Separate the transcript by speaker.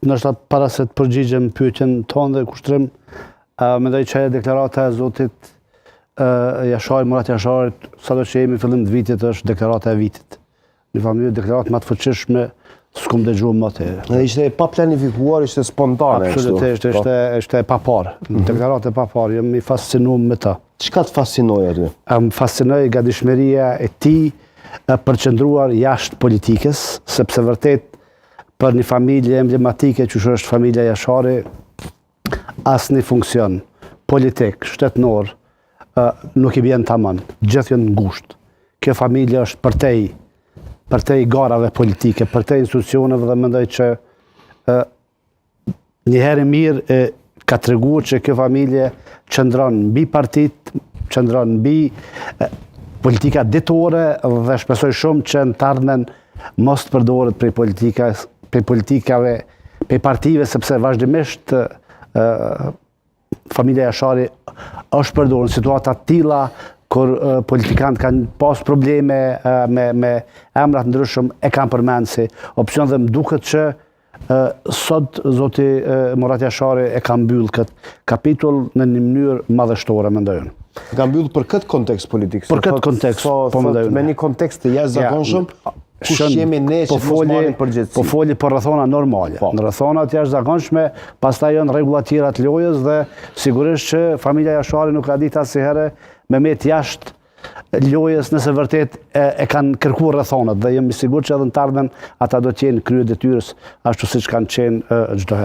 Speaker 1: Nështë para se të përgjigjem pyetjen tonë dhe kushtrim, mendoj që deklarata e Zotit Murat Jasharit, sado që jemi fillim të vitit, është deklarata e vitit. Në familje deklaratë më të fuqishme, s'kum dëgjuar më të.
Speaker 2: Ishte pa planifikuar, ishte spontane.
Speaker 1: Absolutisht, ishte pa parë. Deklaratë e pa parë, jam i fascinuar me ta.
Speaker 2: Çka të fascinoi aty?
Speaker 1: Më fascinoi gatishmëria e tij përqendruar jashtë politikës, sepse vërtet për një familje emblematike që është familja Jashari, asnjë funksion politik, shtetnor, nuk i bjen tamam, gjithë janë ngushtë. Kjo familje është përtej garave politike, përtej institucioneve dhe mendoj që një herë mirë ka treguar që kjo familje qëndron mbi partit, qëndron mbi politika ditore dhe shpresoj shumë që në të ardhmen mos të përdoret prej politikave, prej partive, sepse vazhdimisht familja Jashari është përdorur në situata të tilla kur politikanët kanë pas probleme me emrat ndryshëm, e kanë përmendur si opcion dhe më duket që sot zoti Murat Jashari e ka mbyll këtë kapitull në një mënyrë madhështore, mendoj unë.
Speaker 2: E ka mbyll për këtë kontekst politik.
Speaker 1: Për këtë kontekst, po mendoj unë.
Speaker 2: Me një kontekst të jashtëzakonshëm, kush jemi ne që mos marrim përgjegjësi.
Speaker 1: Po foli për rrethona normale. Në rrethona të jashtëzakonshme, pastaj janë rregulla tjera të lojës dhe sigurisht që familja Jashari nuk ka ditë asnjëherë me met jashtë lojës nëse vërtet e kanë kërkuar rrethonat dhe jam i sigurt që edhe në të ardhmen ata do të jenë krye detyrës ashtu siç kanë qenë çdo herë.